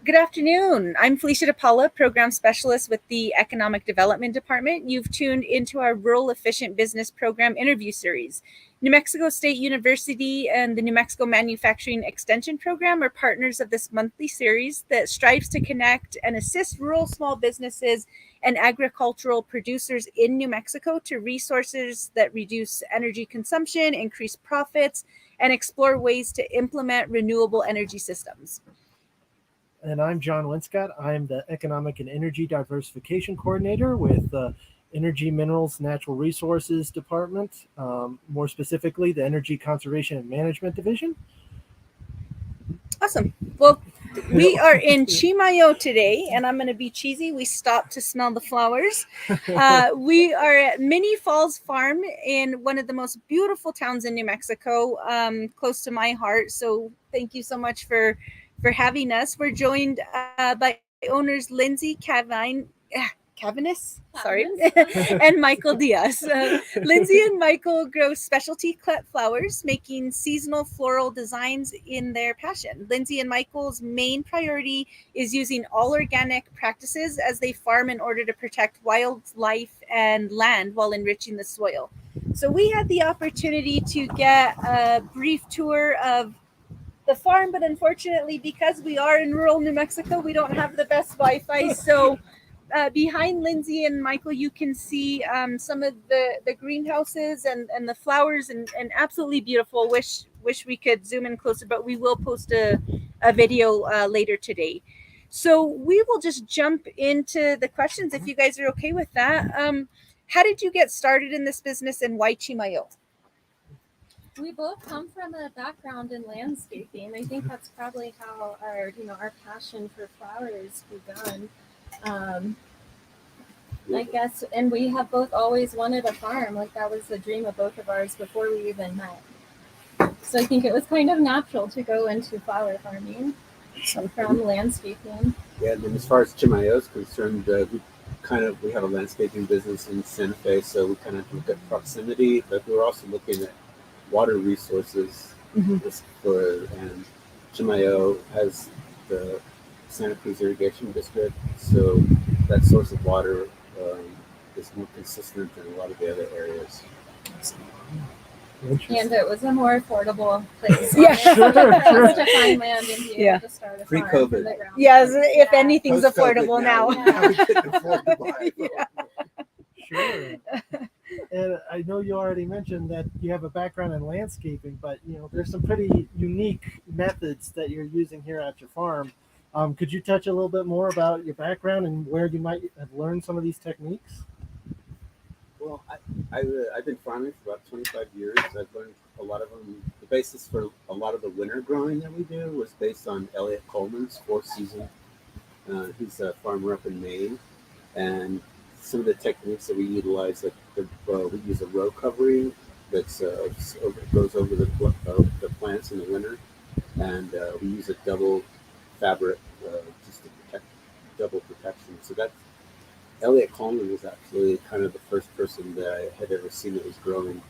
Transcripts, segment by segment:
Good afternoon. I'm Felicia DePaula, Program Specialist with the Economic Development Department. You've tuned into our Rural Efficient Business Program interview series. New Mexico State University and the New Mexico Manufacturing Extension Program are partners of this monthly series that strives to connect and assist rural small businesses and agricultural producers in New Mexico to resources that reduce energy consumption, increase profits, and explore ways to implement renewable energy systems. And I'm John Linscott. I'm the Economic and Energy Diversification Coordinator with the Energy, Minerals, Natural Resources Department, more specifically, the Energy Conservation and Management Division. Awesome. Well, we are in Chimayo today, and I'm going to be cheesy. We stopped to smell the flowers. We are at Mini Falls Farm in one of the most beautiful towns in New Mexico, close to my heart. So thank you so much for having us. We're joined by owners Lindsey Cavaness, and Mykel Diaz. Lindsey and Mykel grow specialty cut flowers, making seasonal floral designs in their passion. Lindsey and Mykel's main priority is using all organic practices as they farm in order to protect wildlife and land while enriching the soil. So we had the opportunity to get a brief tour of the farm, but unfortunately, because we are in rural New Mexico, we don't have the best Wi-Fi. So behind Lindsey and Mykel, you can see some of the greenhouses and the flowers, and absolutely beautiful. Wish we could zoom in closer, but we will post a video later today. So we will just jump into the questions if you guys are okay with that. How did you get started in this business, and why Chimayo? We both come from a background in landscaping. I think that's probably how our passion for flowers begun. I guess, and we have both always wanted a farm. Like, that was the dream of both of ours before we even met. So I think it was kind of natural to go into flower farming from landscaping. Yeah, and as far as Chimayo is concerned, we have a landscaping business in Santa Fe, so we kind of look at proximity, but we're also looking at water resources. And Chimayo has the Santa Cruz Irrigation District, so that source of water is more consistent than a lot of the other areas. And it was a more affordable place. Yeah, sure. To find land and be able to start a farm. Pre-COVID. Yes, if anything's affordable now. We couldn't afford to buy it. Sure. And I know you already mentioned that you have a background in landscaping, but there's some pretty unique methods that you're using here at your farm. Could you touch a little bit more about your background and where you might have learned some of these techniques? Well, I've been farming for about 25 years. I've learned a lot of them. The basis for a lot of the winter growing that we do was based on Elliot Coleman's 4-season. He's a farmer up in Maine, and some of the techniques that we utilize, like we use a row covering that goes over the plants in the winter, and we use a double fabric just to protect, double protection. So that Elliot Coleman was actually kind of the first person that I had ever seen that was growing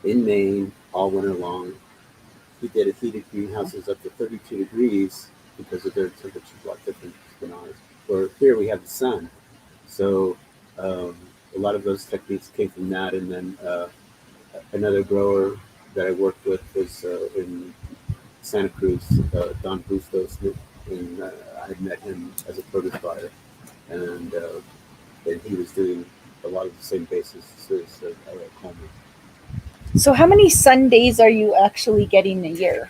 in Maine all winter long. He did heated greenhouses up to 32 degrees because of their temperature a lot different than ours. Where here we have the sun, so a lot of those techniques came from that. And then another grower that I worked with was in Santa Cruz, Don Bustos, and I met him as a produce buyer, and he was doing a lot of the same basis as Elliot Coleman. So how many Sundays are you actually getting a year?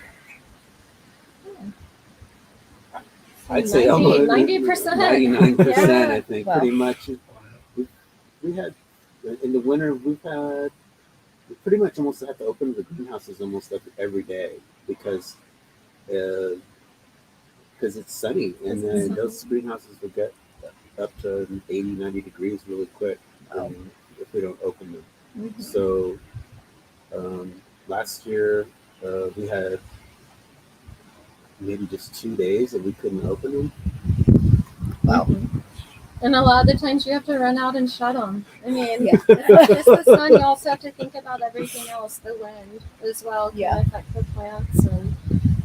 I'd say almost 90%. 99%, I think, Wow. pretty much. We had, in the winter, we pretty much almost have to open the greenhouses almost every day because it's sunny, and then those greenhouses will get up to 80, 90 degrees really quick if we don't open them. Mm-hmm. So last year we had maybe just 2 days that we couldn't open them. Wow. And a lot of the times you have to run out and shut them. I mean, it's not just the sun. You also have to think about everything else, the wind as well, can affect the plants. And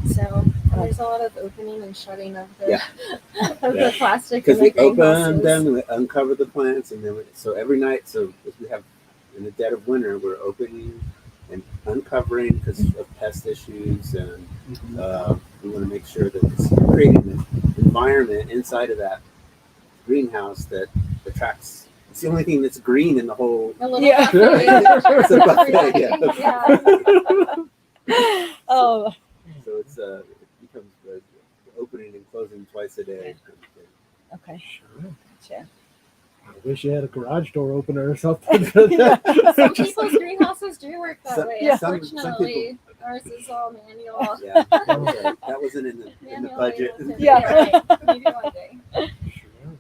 So there's a lot of opening and shutting of the of Yeah. the plastic Because in the we open greenhouses. them and we uncover the plants, and then so every night, so if we have in the dead of winter, we're opening and uncovering because of pest issues, and we want to make sure that it's creating an environment inside of that greenhouse that attracts. It's the only thing that's green in the whole. A little Yeah. buffet. It's a buffet, Yeah. Oh, So it's it becomes opening and closing twice a day. okay. Sure. Gotcha. I wish you had a garage door opener or something for that. Some Just- people's greenhouses do work that Some- way. yeah. some Unfortunately, ours is all manual. Yeah, that wasn't in the Manually budget. open. Yeah. Right. Maybe one day. Sure.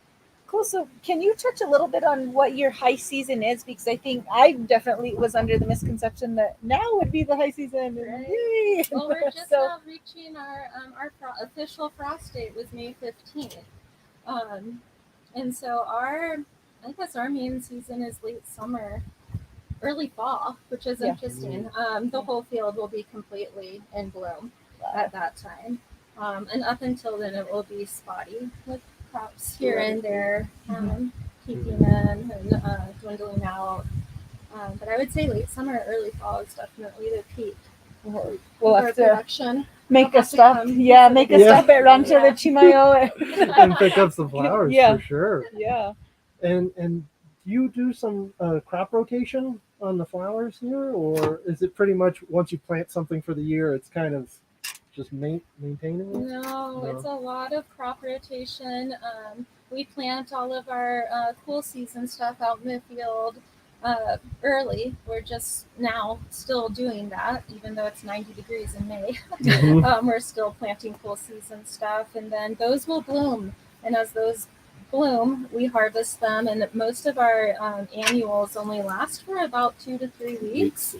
Cool. So, can you touch a little bit on what your high season is? Because I think I definitely was under the misconception that now would be the high season. Right. Yay! Well, we're just So- now reaching our official frost date was May 15th. And so I guess our main season is late summer, early fall, which is Yeah. interesting. The whole field will be completely in bloom at that time. And up until then, it will be spotty with crops here and there, peeking in and dwindling out. But I would say late summer, early fall is definitely the peak We'll for have to production. make We'll a have to stop. come Yeah, make a Yeah. stop at Rancho Yeah. de Chimayo. And pick up some flowers Yeah. for sure. Yeah. And you do some crop rotation on the flowers here, or is it pretty much once you plant something for the year, it's kind of just maintaining it? No, it's a lot of crop rotation. We plant all of our cool season stuff out in the field early. We're just now still doing that, even though it's 90 degrees in May. We're still planting cool season stuff, and then those will bloom. And as those bloom, we harvest them, and most of our annuals only last for about 2 to 3 weeks.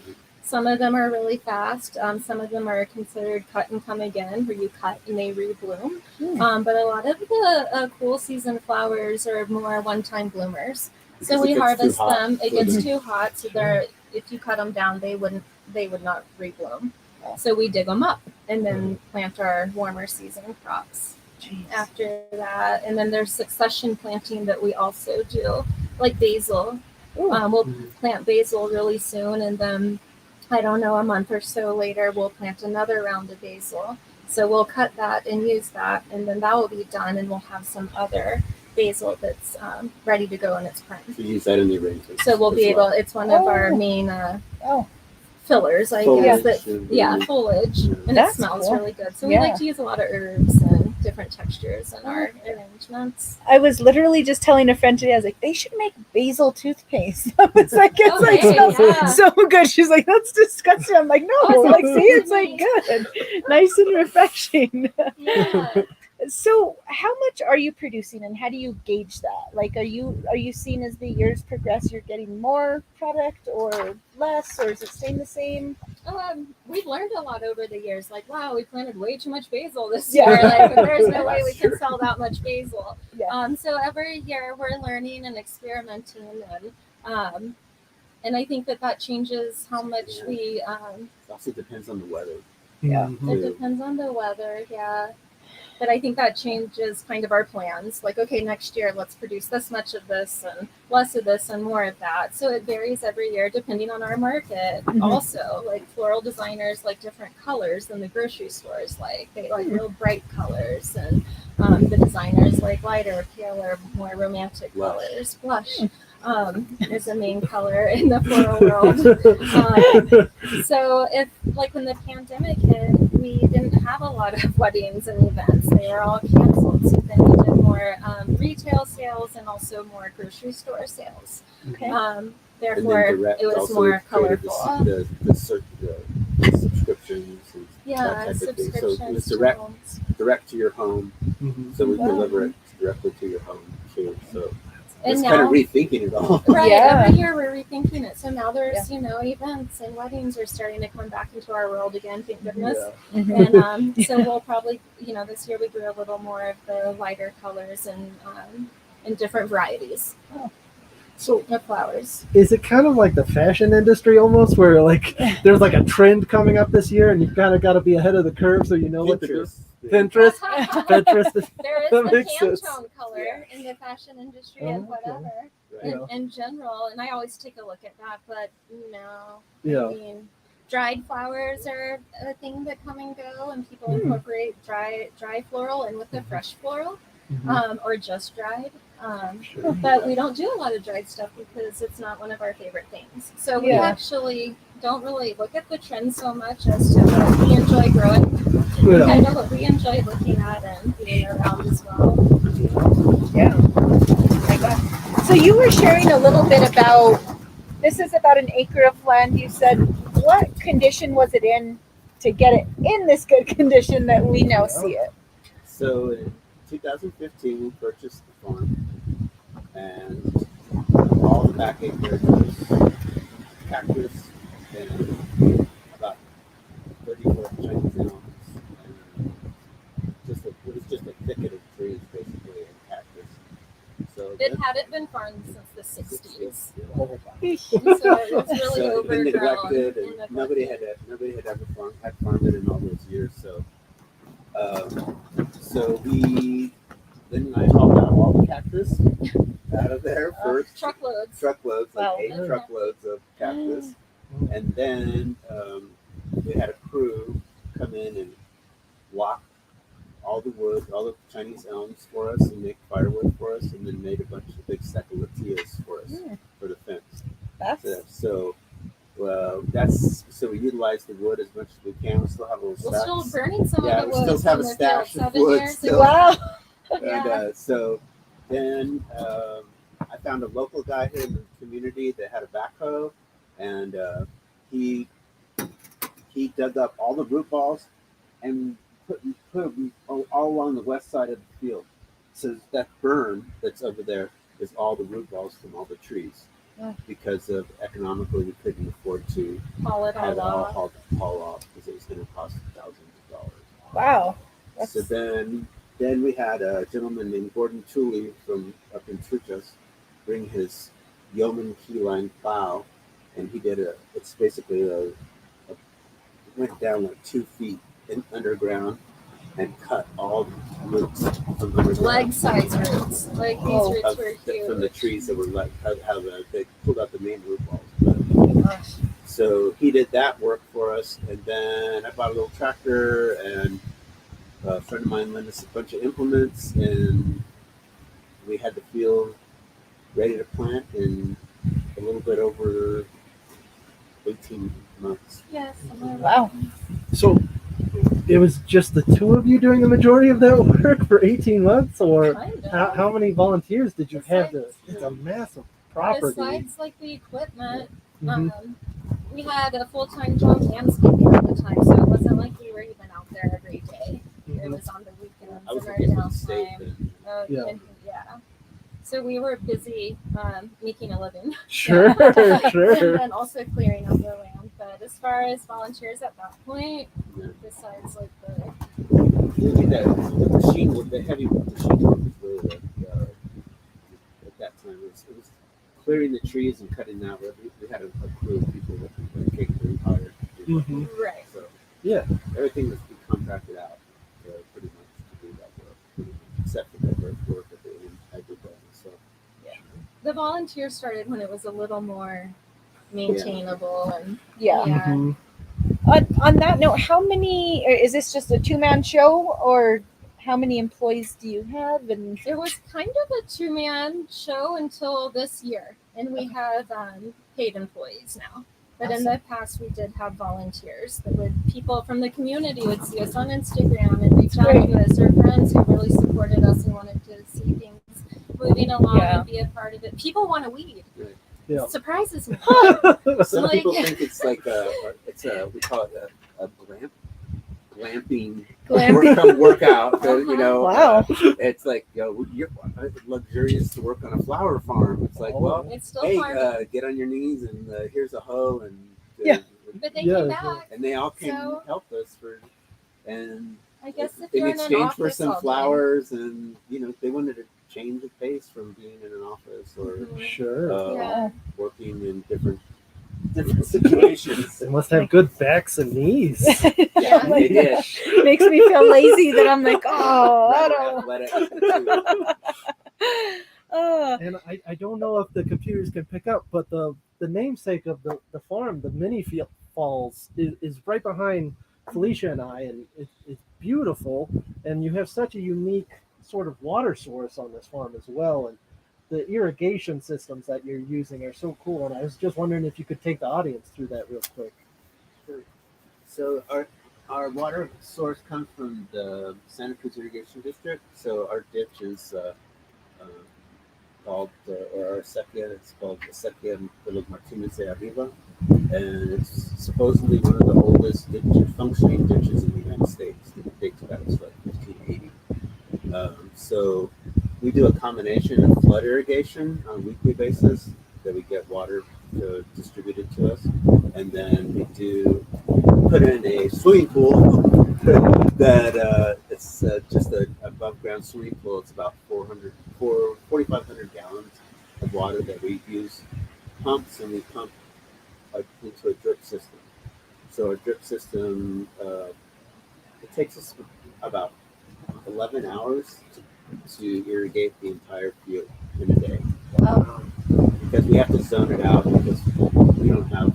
Some of them are really fast. Some of them are considered cut and come again, where you cut and they rebloom. But a lot of the cool season flowers are more one-time bloomers. So we harvest them. It gets too hot, so they're if you cut them down, they would not rebloom. So we dig them up and then plant our warmer season crops after that. And then there's succession planting that we also do, like basil. We'll plant basil really soon, and then I don't know, a month or so later, we'll plant another round of basil. So we'll cut that and use that, and then that will be done, and we'll have some other basil that's ready to go in its prime. So you use that in the arrangement. So we'll be able. It's one of our main fillers, I guess. That foliage, and That's it smells cool. really good. So we like to use a lot of herbs and different textures in our arrangements. I was literally just telling a friend today, I was like, they should make basil toothpaste. I was like, it Okay, smells yeah. so good. She's like, that's disgusting. I'm like, no, Oh, like, sounds see, it's like nice. good, nice and refreshing. Yeah. So, how much are you producing, and how do you gauge that? Like, are you seeing as the years progress, you're getting more product or less, or is it staying the same? We've learned a lot over the years. Like, wow, we planted way too much basil this Yeah. year. Like, there's no way we can sell that much basil. Yeah. So every year we're learning and experimenting, and I think that changes how much we. It also depends on the weather. Yeah. It depends on the weather, yeah. But I think that changes kind of our plans. Like, okay, next year let's produce this much of this and less of this and more of that. So it varies every year depending on our market. Also, like floral designers like different colors than the grocery stores like. They like real bright colors, and the designers like lighter, paler, more romantic colors. Blush is the main color in the floral world. So if like when the pandemic hit, we didn't have a lot of weddings and events. They were all canceled. So then we did more retail sales and also more grocery store sales. Okay. Therefore, it was more colorful. The subscriptions. And that type of thing. So it was direct to your home. So we deliver it directly to your home too. So it's kind of rethinking it all. Right. Yeah. Every year we're rethinking it. So now there's, events and weddings are starting to come back into our world again, thank goodness. And so we'll probably, this year we grew a little more of the lighter colors and different varieties. So of flowers. is it kind of like the fashion industry almost, where like there's like a trend coming up this year, and you kind of got to be ahead of the curve so you know what to do? Pinterest. Pinterest, Pinterest. There is That the makes sense. Pantone color in the fashion industry Oh, and okay. whatever. Right. In general, and I always take a look at that, but no. Yeah. I mean, dried flowers are a thing that come and go, and people Mhm. incorporate dry floral in with the fresh floral, Mhm. or just dried. Sure. But we don't do a lot of dried stuff because it's not one of our favorite things. So we Yeah. actually don't really look at the trends so much as to what we enjoy growing, Yeah. kind of what we enjoy looking at and being around as well. Yeah. Oh my God. So you were sharing a little bit about, this is about an acre of land. You said, what condition was it in to get it in this good condition that we now see it? So in 2015, we purchased the farm, and all the back acreage was cactus and about 30-foot Chinese elms, and it was just a thicket of trees, basically, and cactus. So It hadn't been farmed since the 60s. Oh, And so it was really So it'd been overgrown. neglected, and and nobody had ever farmed it in all those years. So then I hauled out all the cactus out of there first, Truckloads. truckloads, like Wow. 8 truckloads of cactus, and then we had a crew come in and lock all the wood, all the Chinese elms for us, and make firewood for us, and then made a bunch of big seculatillas for us for the fence. That's So we utilize the wood as much as we can. We still have a little We're stacks. still burning some Yeah, of we the wood still have from a the stash field of 7 wood years still. ago. wow. And so then I found a local guy here in the community that had a backhoe, and he dug up all the root balls and put them all along the west side of the field. So that berm that's over there is all the root balls from all the trees. Yeah. Because of economically, we couldn't afford to Haul it have all it off. haul off because it was going to cost thousands of dollars. Wow. So then we had a gentleman named Gordon Tooley from up in Truchas bring his Yeoman keyline plow, and he did it's basically it went down like 2 feet underground and cut all the roots from underground. Leg-size roots. Like these Oh. roots were huge. From the trees that were like how they pulled out the main root balls. Gosh. So he did that work for us, and then I bought a little tractor, and a friend of mine lent us a bunch of implements, and we had the field ready to plant in a little bit over 18 months. Yes. Wow. So it was just the two of you doing the majority of that work for 18 months, or Kind of. how many volunteers did you have to? Besides- It's a massive property. Besides like the equipment, Mhm. we had a full-time job landscaping at the time, so it wasn't like we were even out there every day. It Mhm. was on the weekends I was and our working for the state, downtime. and Yeah. Yeah. So we were busy making a living. Sure, And sure. then also clearing out the land. But as far as volunteers at that point, Yeah. besides like the the machine work, the heavy machine work was really at that time. It was clearing the trees and cutting out. We had a crew of people that were capable hired to do that. Mhm. right. So Yeah. everything was contracted out pretty much to do that work, except for the work that I did that. So The volunteers started when it was a little more maintainable and Yeah. Yeah. Mhm. On that note, how many, or is this just a 2-man show, or how many employees do you have? And it was kind of a 2-man show until this year, and we have paid employees now. But in the past, we did have volunteers that people from the community would see us on Instagram and reach out Great. to us, or friends who really supported us and wanted to see things moving along Yeah. and be a part of it. People want to weed. Yeah. It surprises me. some Like- people think it's like we call it a glamping Glamping. workout. You know, Wow. it's like you're luxurious to work on a flower farm. It's like, well, It's still hey, farming. get on your knees and here's a hoe and Yeah. But they Yeah, came yeah. back. and they all came So- and helped us and I guess if in you're in an exchange for office some all day- flowers, and they wanted to change of pace from being in an office or Sure. Yeah. working in different situations. They must have good backs and knees. Yeah, they did. Makes me feel lazy that I'm like, oh, I don't. Athletic. Oh, And I don't know if the computers can pick up, but the namesake of the farm, the mini falls, is right behind Felicia and I, and it's beautiful. And you have such a unique sort of water source on this farm as well. And the irrigation systems that you're using are so cool. And I was just wondering if you could take the audience through that real quick. So our water source comes from the Santa Cruz Irrigation District. So our ditch is called, or our sepia, it's called the Sepia de los Martínez de Arriba, and it's supposedly one of the oldest functioning ditches in the United States. It dates back to like 1580. So we do a combination of flood irrigation on a weekly basis that we get water distributed to us, and then we do put in a swimming pool that it's just an above ground swimming pool. It's about 4,500 gallons of water that we use pumps, and we pump into a drip system. So our drip system, it takes us about 11 hours to irrigate the entire field in a day. wow. Because we have to zone it out because we don't have,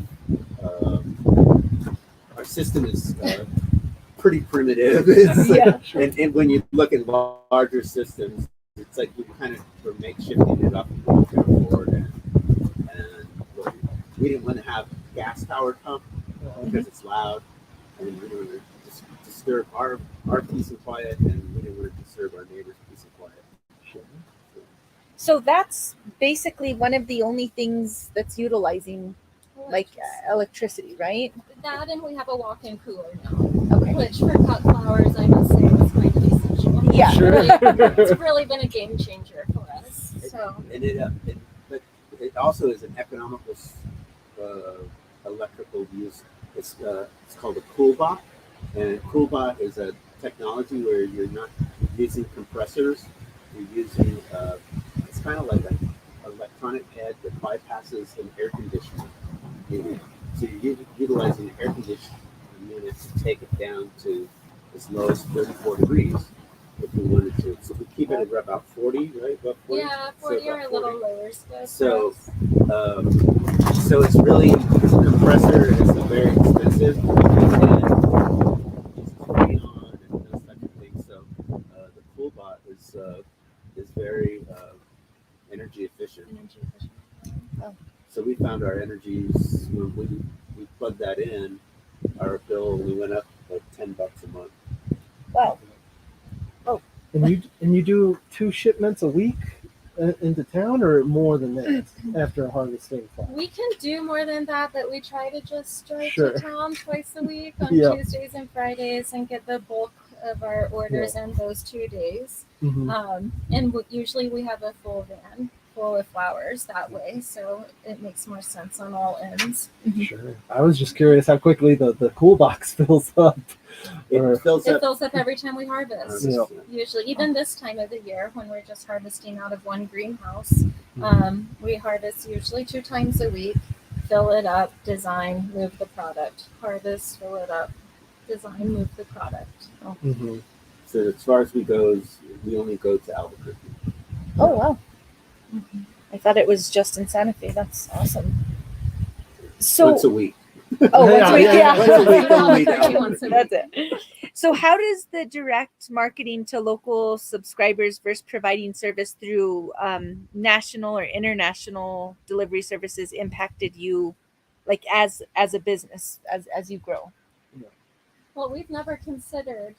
our system is pretty primitive. It's Yeah. and when you look at larger systems, it's like we kind of were makeshifting it up forward, and we didn't want to have gas powered pump because it's loud, and we didn't want to disturb our peace and quiet, and we didn't want to disturb our neighbors' peace and quiet. Sure. So that's basically one of the only things that's utilizing like electricity, right? That, and we have a walk-in cooler now, Okay. which for cut flowers, I must say, was kind of essential. Yeah. Sure. It's really been a game changer for us. So But it also is an economical electrical use. It's called a coolbot, and coolbot is a technology where you're not using compressors. You're using it's kind of like an electronic head that bypasses an air conditioner unit. So you're utilizing an air conditioning unit to take it down to as low as 34 degrees if we wanted to. So we keep it at about 40, right? About 40? yeah, So 40 or about a little 40. lower. So So, so it's really, the compressor is very expensive and it's turning on and those type of things. So the coolbot is very energy efficient. So we found our energies when we plugged that in, our bill only went up like $10 a month. Wow. And you do 2 shipments a week into town, or more than that after harvesting fall? we can do more than that, but we try to just drive Sure. to town twice a week on Yeah. Tuesdays and Fridays and get the bulk of our orders in those 2 days. Mhm. And usually we have a full van full of flowers that way, so it makes more sense on all ends. Sure. I was just curious how quickly the cool box fills up. It Or- fills It up. fills up every time we harvest. Yeah. Usually, even this time of the year when we're just harvesting out of one greenhouse, we harvest usually 2 times a week, fill it up, design, move the product, harvest, fill it up, design, move the product. Mhm. So as far as we only go to Albuquerque. Oh wow. I thought it was just in Santa Fe. That's awesome. So Once a week. oh, once a week, yeah. Once a week, only Once a That's it. So how does the direct marketing to local subscribers versus providing service through national or international delivery services impacted you, like as a business as you grow? Well, we've never considered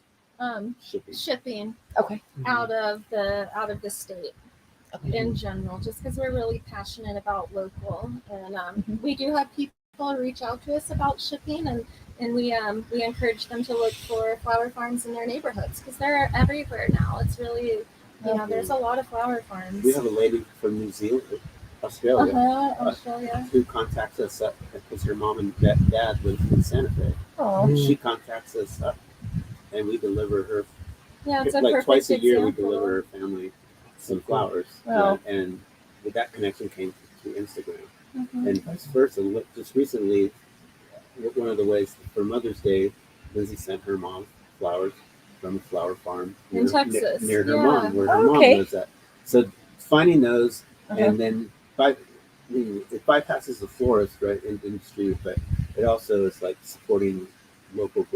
shipping Okay. out of the state Okay. in general, just because we're really passionate about local, and Mhm. we do have people reach out to us about shipping, and we encourage them to look for flower farms in their neighborhoods because they're everywhere now. It's really, there's a lot of flower farms. We have a lady from New Zealand, Australia, Australia. who contacts us up because her mom and dad live in Santa Fe. Oh. She contacts us up, and we deliver her. Yeah, it's a Like perfect twice a year, we example. deliver her family some flowers. Wow. And with that connection came through Instagram. Mhm. And first, just recently, one of the ways for Mother's Day, Lindsay sent her mom flowers from a flower farm In Texas, near her yeah. mom, where her Okay. mom lives at. So finding those, Uh-huh. and then it bypasses the florist, right, industry, but it also is like supporting local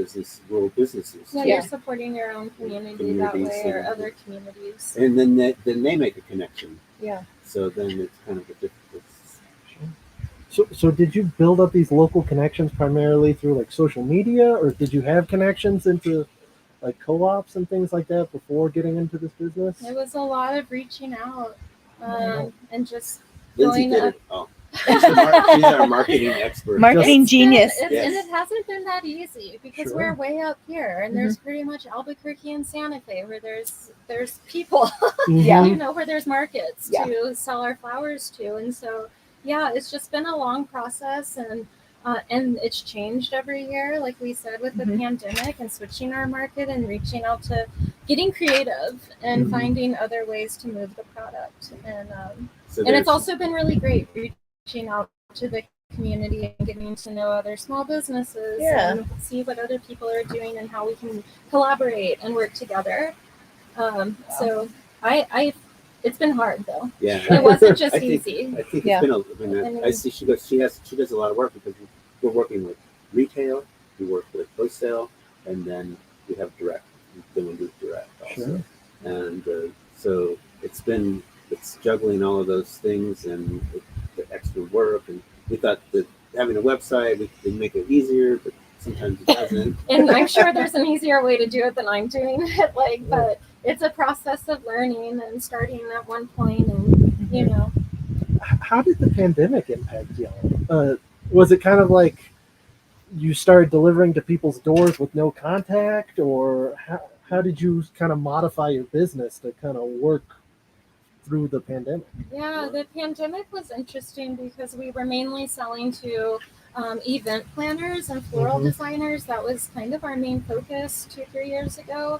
rural businesses. Yeah, too. you're supporting your own community that Communities way, or and- other communities. And then they make a connection. Yeah. So then it's kind of a different. So did you build up these local connections primarily through like social media, or did you have connections into like co-ops and things like that before getting into this business? It was a lot of reaching out and just Lindsay going did up. it. Oh, she's our marketing expert. Marketing It's been- genius. And Yes. it hasn't been that easy because Sure. we're way up here, and there's pretty much Albuquerque and Santa Fe where there's people, Yeah. you know, where there's markets Yeah. to sell our flowers to, and so yeah, it's just been a long process, and it's changed every year, like we said, with the pandemic and switching our market and reaching out to getting creative and finding other ways to move the product, and So it's also been really great reaching out to the community and getting to know other small businesses and see what other people are doing and how we can collaborate and work together. So it's been hard though. yeah. It wasn't just I think- easy. I think Yeah. it's been. I mean, I see she does a lot of work because we're working with retail, we work with wholesale, and then we have direct. Then we do direct also, Sure. and so it's juggling all of those things and the extra work. And we thought that having a website we can make it easier, but sometimes it doesn't. And I'm sure there's an easier way to do it than I'm doing it. But it's a process of learning and starting at one point, and you know. How did the pandemic impact y'all? Was it kind of like you started delivering to people's doors with no contact, or how did you kind of modify your business to kind of work through the pandemic? Yeah, the pandemic was interesting because we were mainly selling to event planners and floral designers. That was kind of our main focus 2-3 years ago.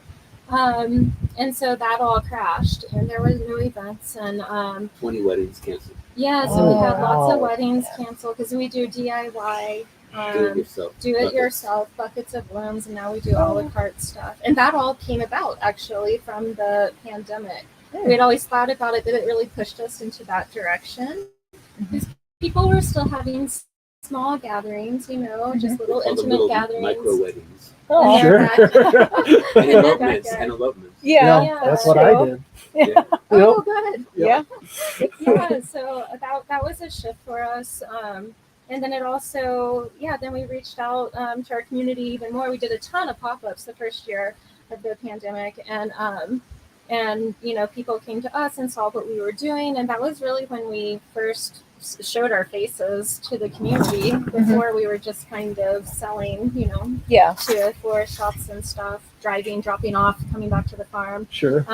And so that all crashed and there was no events, and 20 weddings canceled. yeah, so we had lots of wow. weddings canceled because we do DIY. Do it yourself. Do it yourself, buckets of blooms, and now we do a la carte stuff. And that all came about actually from the pandemic. We had always thought about it, but it really pushed us into that direction. Because people were still having small gatherings, you know, just little All the intimate little gatherings. micro weddings. Oh, And Sure. And In their elopements. backyard. And elopements. yeah. Yeah, that's that's what I cool. did. Yeah. Oh, good. Yeah. Yeah, so that was a shift for us. And then it also, then we reached out to our community even more. We did a ton of pop-ups the first year of the pandemic, and you know, people came to us and saw what we were doing, and that was really when we first showed our faces to the community. Before we were just kind of selling, you know, Yeah. to florist shops and stuff, driving, dropping off, coming back to the farm. Sure.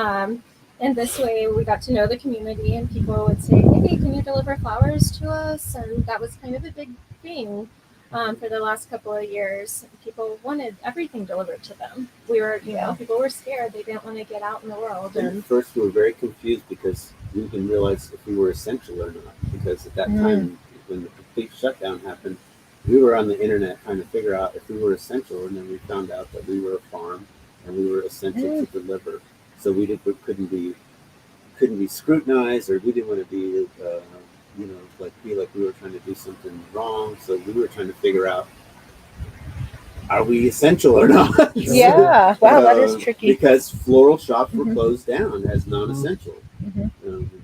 And this way we got to know the community, and people would say, hey, can you deliver flowers to us? And that was kind of a big thing for the last couple of years. People wanted everything delivered to them. We were, you know, people were scared. They didn't want to get out in the world. And at first we were very confused because we didn't realize if we were essential or not. Because at that time, when the complete shutdown happened, we were on the internet trying to figure out if we were essential, and then we found out that we were a farm and we were essential to deliver. So we couldn't be scrutinized, or we didn't want to be, you know, feel like we were trying to do something wrong. So we were trying to figure out, are we essential or not? Yeah. Wow, that is tricky. Because floral shops were closed down as non-essential.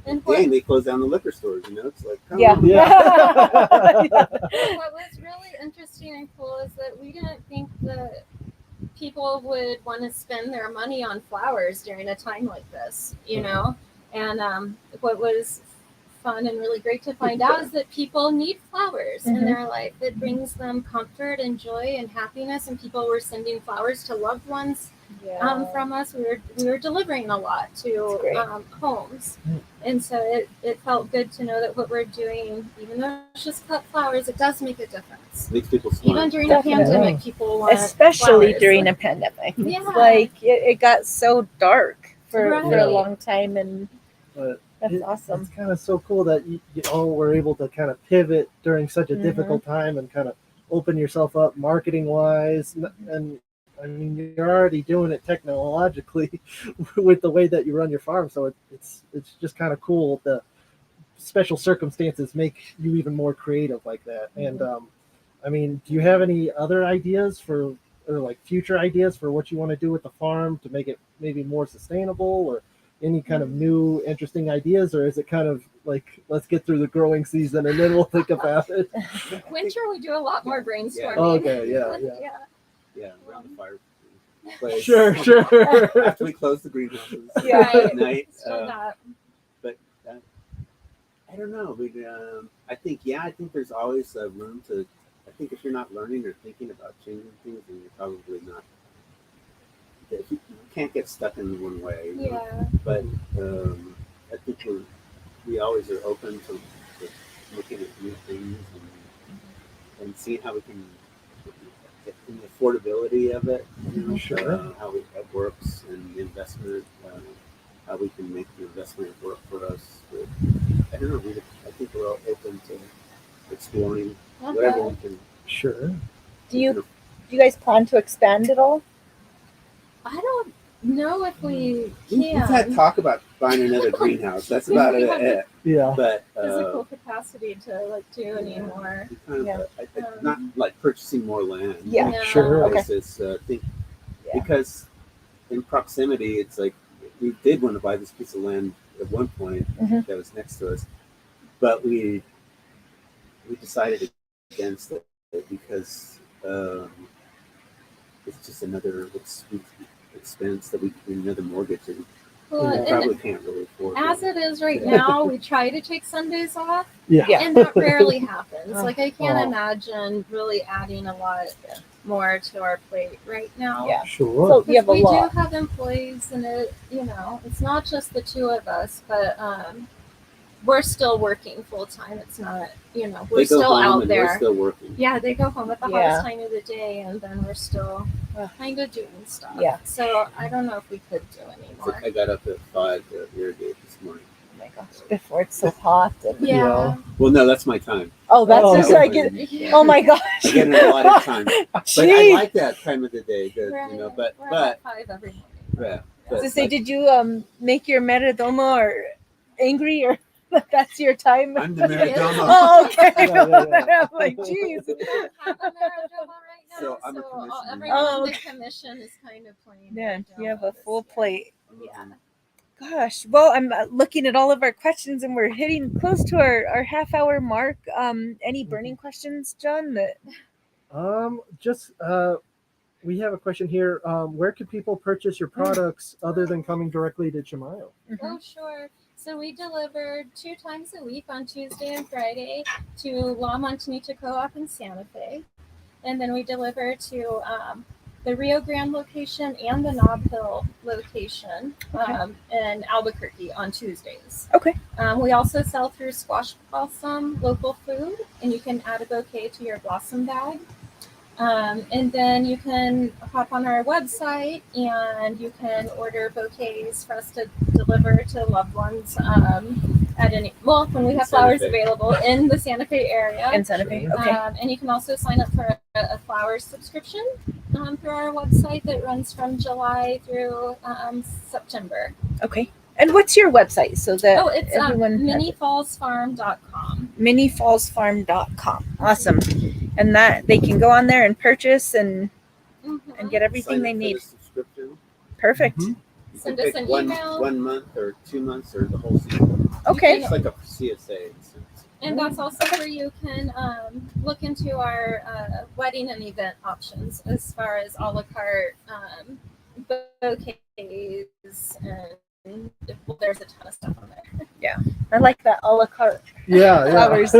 And Dang, they closed down the liquor stores. You know, it's like, come Yeah. on. what was really interesting and cool is that we didn't think that people would want to spend their money on flowers during a time like this, you know? And what was fun and really great to find out is that people need flowers in their life. It brings them comfort and joy and happiness, and people were sending flowers to loved ones from us. We were delivering a lot to homes, and so it felt good to know that what we're doing, even though it's just cut flowers, it does make a difference. Makes people smile. Even during a pandemic, people want Especially flowers. during a pandemic. Yeah. It's like it got so dark for Right. a long time, and But That's awesome. It's kind of so cool that you all were able to kind of pivot during such a Mhm. difficult time and kind of open yourself up marketing wise. And I mean, you're already doing it technologically with the way that you run your farm. So it's just kind of cool. The special circumstances make you even more creative like that. And I mean, do you have any other ideas or like future ideas for what you want to do with the farm to make it maybe more sustainable, or any kind of new interesting ideas, or is it kind of like, let's get through the growing season and then we'll think about it? Winter, we do a lot more brainstorming. Okay, yeah. Yeah, around the fireplace. Sure. After we close the greenhouses Yeah. at night. Still that. But I don't know. I think there's always room to. I think if you're not learning or thinking about changing things, then you're probably not. You can't get stuck in one way. You know? Yeah. But I think we always are open to looking at new things and seeing how we can get the affordability of it. You know, Sure. How it works and the investment. How we can make the investment work for us. But I don't know. I think we're all open to exploring whatever we can. Sure. Do you guys plan to expand at all? I don't know if we We've had can. talk about buying another greenhouse. That's about We have it. Yeah. But Physical capacity to like do anymore. not like purchasing more land. Yeah, No. sure. Okay. It's just, Yeah. because in proximity, it's like we did want to buy this piece of land at one point Mhm. that was next to us, but we decided against it because it's just another expense that we another mortgage and Well, we and probably can't really afford. as it is right now, we try to take Sundays off, Yeah. Yeah. and that rarely happens. Oh. Like I can't Oh. imagine really adding a lot more to our plate right now. Yeah. Sure. So you have a we lot. do have employees, and it's not just the two of us, but we're still working full time. It's not, we're They go still home out and there. We're still working. Yeah, they go home at the Yeah. hottest time of the day, and then we're still kind of doing stuff. Yeah. So I don't know if we could do It's anymore. like I got up at 5 to irrigate this morning. Oh my gosh, before it's so hot. And, Yeah. Well, no, that's my time. oh, that's Oh, just okay. like it. Oh my gosh. I get a lot of time, but I Jeez. like that time of the day. Right. But We're at 5 every morning. yeah. To But say, like, did you make your Meridomo or angry, or that's your time? I'm the Meridomo. Oh, okay. Yeah. I'm like, geez. We don't have a Meridomo right now, So I'm a so commissioner. everyone Oh, in the okay. commission is kind of playing. Yeah, you have Meridomo a this full year. plate. Yeah. Gosh, well, I'm looking at all of our questions, and we're hitting close to our half-hour mark. Any burning questions, John? That We have a question here. Where can people purchase your products other than coming directly to Chimayo? Oh, sure. So we deliver 2 times a week on Tuesday and Friday to La Montanita Co-op in Santa Fe. And then we deliver to the Rio Grande location and the Nob Hill location in Albuquerque on Tuesdays. Okay. We also sell through Squash Blossom Local Food, and you can add a bouquet to your blossom bag. And then you can hop on our website and you can order bouquets for us to deliver to loved ones when we have flowers available in the Santa Fe area. in Santa Fe. Okay. And you can also sign up for a flowers subscription through our website that runs from July through September. Okay. And what's your website so that It's everyone minifallsfarm.com. minifallsfarm.com. Awesome. And that they can go on there and purchase and get everything sign they up for need. the subscription. Perfect. Mhm. You Send can us pick an one email. month or 2 months or the whole season. Okay. It's like a CSA. And that's also where you can look into our wedding and event options as far as a la carte bouquets, and there's a ton of stuff on there. I like that a la carte. Yeah. Flowers.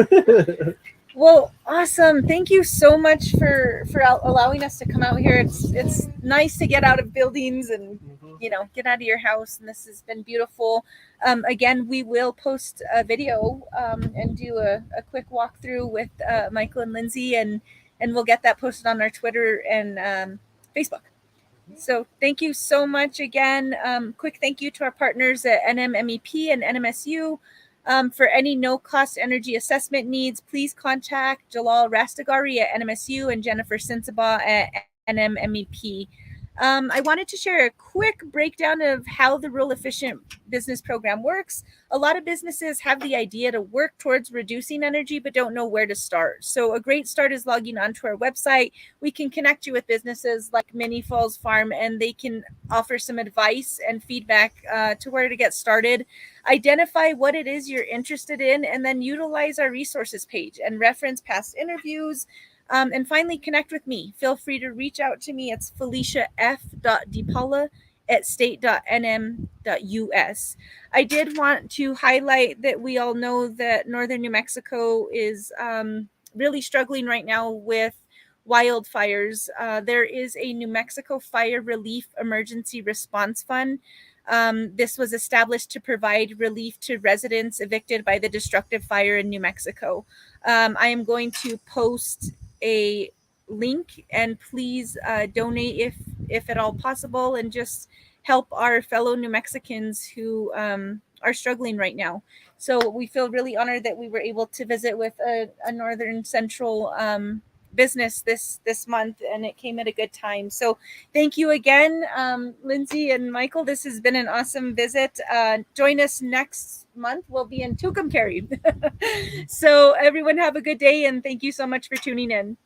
Well, awesome. Thank you so much for allowing us to come out here. It's nice to get out of buildings and get out of your house, and this has been beautiful. Again, we will post a video and do a quick walkthrough with Mykel and Lindsey, and we'll get that posted on our Twitter and Facebook. So thank you so much again. Quick thank you to our partners at NMMEP and NMSU. For any no-cost energy assessment needs, please contact Jalal Rastagari at NMSU and Jennifer Sensabaugh at NMMEP. I wanted to share a quick breakdown of how the Rural Efficient Business Program works. A lot of businesses have the idea to work towards reducing energy but don't know where to start. So a great start is logging onto our website. We can connect you with businesses like Mini Falls Farm, and they can offer some advice and feedback to where to get started. Identify what it is you're interested in, and then utilize our resources page and reference past interviews. And finally, connect with me. Feel free to reach out to me. It's feliciaf.depaula@state.nm.us. I did want to highlight that we all know that northern New Mexico is really struggling right now with wildfires. There is a New Mexico Fire Relief Emergency Response Fund. This was established to provide relief to residents evicted by the destructive fire in New Mexico. I am going to post a link, and please donate if at all possible, and just help our fellow New Mexicans who are struggling right now. So we feel really honored that we were able to visit with a northern central business this month, and it came at a good time. So thank you again, Lindsey and Mykel. This has been an awesome visit. Join us next month. We'll be in Tucumcari. So everyone have a good day, and thank you so much for tuning in.